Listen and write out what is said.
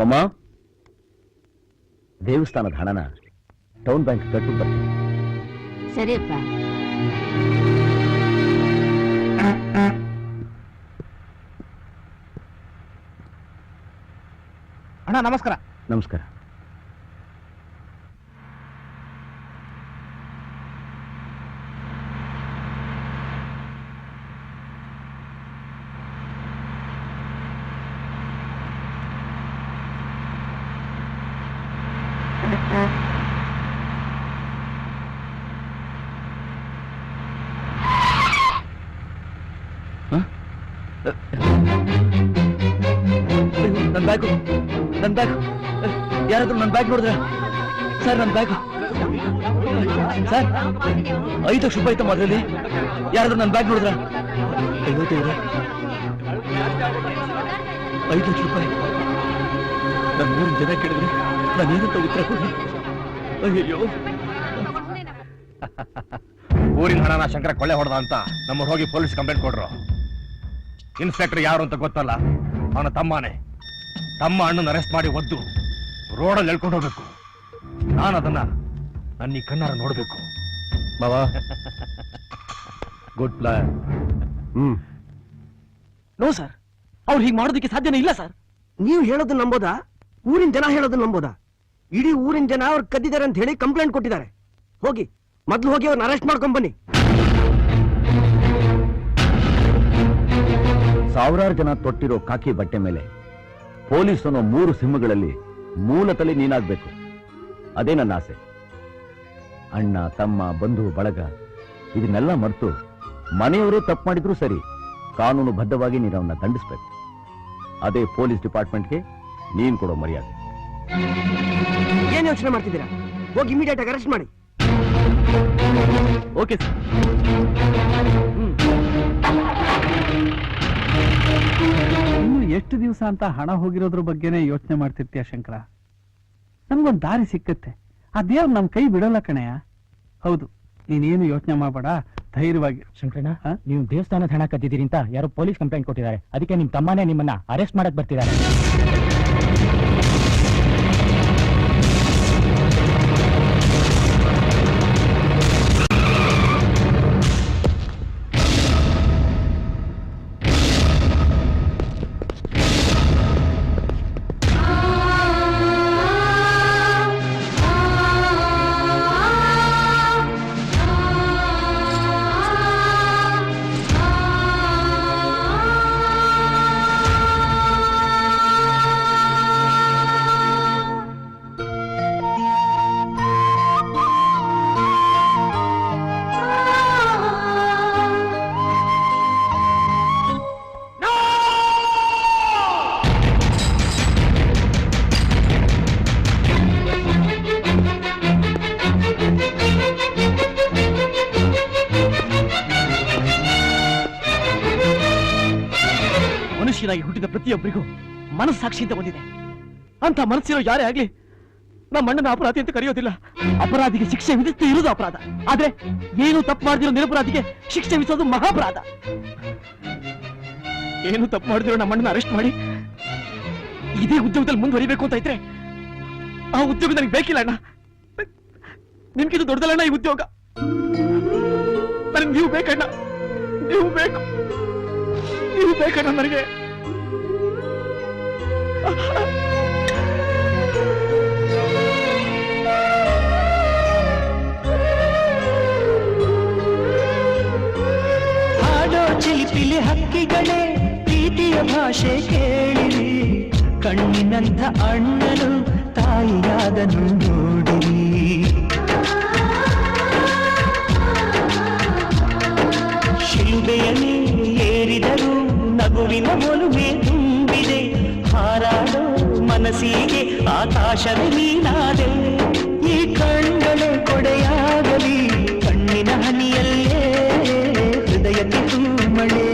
ಅಮ್ಮಮ್ಮ, ದೇವಸ್ಥಾನದ ಹಣನ ಟೌನ್ ಬ್ಯಾಂಕ್ ಕಟ್ಟು ಬರ್ತೀನಿ. ಸರಿಯಪ್ಪ. ಅಣ್ಣ ನಮಸ್ಕಾರ. ನಮಸ್ಕಾರ. ನನ್ನ ಬ್ಯಾಗು, ನನ್ನ ಬ್ಯಾಗ್, ಯಾರಾದ್ರೂ ನನ್ನ ಬ್ಯಾಗ್ ನೋಡಿದ್ರ ಸರ್? ನನ್ನ ಬ್ಯಾಗ್ ಸರ್, 5 ಲಕ್ಷ ರೂಪಾಯಿ ಇತ್ತಮ್ಮ ಅದರಲ್ಲಿ. ಯಾರಾದ್ರೂ ನನ್ನ ಬ್ಯಾಗ್ ನೋಡಿದ್ರ? 5 ಲಕ್ಷ ರೂಪಾಯಿ. ನನ್ನ 3 ಜನ ಕೇಳಿದ್ರೆ ನಾನೇನಂತ ಉತ್ತರ ಕೊಡಿ? ಅಯ್ಯೋ, ಊರಿನ ಹಣನ ಶಂಕರ ಕೊಳ್ಳೆ ಹೊಡೆದ ಅಂತ ನಮ್ಮ ಹೋಗಿ ಪೊಲೀಸ್ ಕಂಪ್ಲೇಂಟ್ ಕೊಡ್ರು. ಇನ್ಸ್ಪೆಕ್ಟರ್ ಯಾರು ಅಂತ ಗೊತ್ತಲ್ಲ, ಅವನ ತಮ್ಮನೇ. ತಮ್ಮ ಅಣ್ಣನ ಅರೆಸ್ಟ್ ಮಾಡಿ ಒದ್ದು ರೋಡಲ್ಲಿ ಎಳ್ಕೊಂಡು ಹೋಗ್ಬೇಕು. ನಾನು ಅದನ್ನ ನನ್ನ ಈ ಕಣ್ಣಾರ ನೋಡ್ಬೇಕು. ಬಾಬಾ, ಗುಡ್ ಪ್ಲಾನ್. ನೋ ಸರ್, ಅವ್ರು ಹೀಗೆ ಮಾಡೋದಕ್ಕೆ ಸಾಧ್ಯನೇ ಇಲ್ಲ ಸರ್. ನೀವು ಹೇಳೋದು ನಂಬೋದಾ? ಊರಿನ ಜನ ಹೇಳೋದು ನಂಬೋದಾ? ಇಡೀ ಊರಿನ ಜನ ಅವ್ರು ಕದ್ದಿದ್ದಾರೆ ಅಂತ ಹೇಳಿ ಕಂಪ್ಲೇಂಟ್ ಕೊಟ್ಟಿದ್ದಾರೆ. ಹೋಗಿ ಮೊದ್ಲು ಹೋಗಿ ಅವ್ರನ್ನ ಅರೆಸ್ಟ್ ಮಾಡ್ಕೊಂಡ್ ಬನ್ನಿ. ಸಾವಿರಾರು ಜನ ತೊಟ್ಟಿರೋ ಕಾಕಿ ಬಟ್ಟೆ ಮೇಲೆ ಪೊಲೀಸ್ ಅನ್ನೋ 3 ಸಿಂಹಗಳಲ್ಲಿ ಮೂಲತಲೆ ನೀನಾಗ್ಬೇಕು. ಅದೇ ನನ್ನ ಆಸೆ. ಅಣ್ಣ, ತಮ್ಮ, ಬಂಧು ಬಳಗ ಇದನ್ನೆಲ್ಲ ಮರೆತು ಮನೆಯವರೇ ತಪ್ಪು ಮಾಡಿದ್ರು ಸರಿ, ಕಾನೂನು ಬದ್ಧವಾಗಿ ನೀನು ಅವನ್ನ ದಂಡಿಸ್ಬೇಕು. ಅದೇ ಪೊಲೀಸ್ ಡಿಪಾರ್ಟ್ಮೆಂಟ್ಗೆ ನೀನ್ ಕೊಡೋ ಮರ್ಯಾದೆ. ಏನ್ ಯೋಚನೆ ಮಾಡ್ತಿದ್ದೀರಾ? ಹೋಗಿ ಇಮಿಡಿಯೇಟ್ ಆಗಿ ಅರೆಸ್ಟ್ ಮಾಡಿ. Okay sir. ಇನ್ನು ಎಷ್ಟು ದಿವಸ ಅಂತ ಹಣ ಹೋಗಿರೋದ್ರ ಬಗ್ಗೆನೇ ಯೋಚನೆ ಮಾಡ್ತಿರ್ತೀಯ ಶಂಕರ? ನಮ್ಗೊಂದು ದಾರಿ ಸಿಕ್ಕತ್ತೆ. ಆ ದೇವ್ರು ನಮ್ ಕೈ ಬಿಡಲ್ಲ ಕಣೆಯ. ಹೌದು, ನೀನೇನು ಯೋಚನೆ ಮಾಡಬೇಡ, ಧೈರ್ಯವಾಗಿ. ಶಂಕರಣ್ಣ, ನೀವು ದೇವಸ್ಥಾನದ ಹಣ ಕದ್ದಿದ್ದೀರಿ ಅಂತ ಯಾರೋ ಪೊಲೀಸ್ ಕಂಪ್ಲೇಂಟ್ ಕೊಟ್ಟಿದ್ದಾರೆ. ಅದಕ್ಕೆ ನಿಮ್ ತಮ್ಮನೇ ನಿಮ್ಮನ್ನ ಅರೆಸ್ಟ್ ಮಾಡಕ್ ಬರ್ತಿದ್ದಾರೆ. ಮನುಷ್ಯನಾಗಿ ಹುಟ್ಟಿದ ಪ್ರತಿಯೊಬ್ಬರಿಗೂ ಮನಸ್ಸಾಕ್ಷಿ ಅಂತ ಬಂದಿದೆ. ಅಂತ ಮನಸ್ಸಿರೋ ಯಾರೇ ಆಗ್ಲಿ ನಮ್ಮ ಅಣ್ಣನ ಅಪರಾಧಿ ಅಂತ ಕರೆಯೋದಿಲ್ಲ. ಅಪರಾಧಿಗೆ ಶಿಕ್ಷೆ ವಿಧಿಸ್ತಾ ಇರುವುದು ಅಪರಾಧ. ಆದ್ರೆ ಏನು ತಪ್ಪು ಮಾಡಿದಿರೋ ನಿರಪರಾಧಿಗೆ ಶಿಕ್ಷೆ ವಿಧಿಸೋದು ಮಹಾಪರಾಧ. ಏನು ತಪ್ಪು ಮಾಡಿದಿರೋ ನಮ್ಮ ಅಣ್ಣನ ಅರೆಸ್ಟ್ ಮಾಡಿ ಇದೇ ಉದ್ಯೋಗದಲ್ಲಿ ಮುಂದುವರಿಬೇಕು ಅಂತ ಇದ್ರೆ ಆ ಉದ್ಯೋಗ ನನಗೆ ಬೇಕಿಲ್ಲ ಅಣ್ಣ. ನಿಮ್ಗಿದು ದೊಡ್ಡದಲ್ಲ ಈ ಉದ್ಯೋಗ. ನನಗೆ ನೀವು ಬೇಕಣ್ಣ, ನೀವು ಬೇಕು, ನೀವು ಬೇಕಣ್ಣ ನನಗೆ. ಹಾಡೋ ಚಿಲಿಪಿಲಿ ಹಕ್ಕಿಗಳೇ ಪ್ರೀತಿಯ ಭಾಷೆ ಕೇಳಿರಿ, ಕಣ್ಣಿನಂಥ ಅಣ್ಣನು ತಾಯಿಯಾದನು ನೋಡಿರಿ. ಶಿಲುಬೆಯಲ್ಲಿ ಏರಿದರು ನಗುವಿನ ಒಲುಮೆ ತುಂಬಿದೆ, ಹಾರಾಡೋ ಮನಸ್ಸಿಗೆ ಆಕಾಶವೇ ನೀನಾದೆ. ಈ ಕಣ್ಗಳೇ ಕೊಡೆಯಾಗಲಿ, ಕಣ್ಣಿನ ಹನಿಯಲ್ಲೇ ಹೃದಯಕ್ಕೆ ತೂಮಳೆ.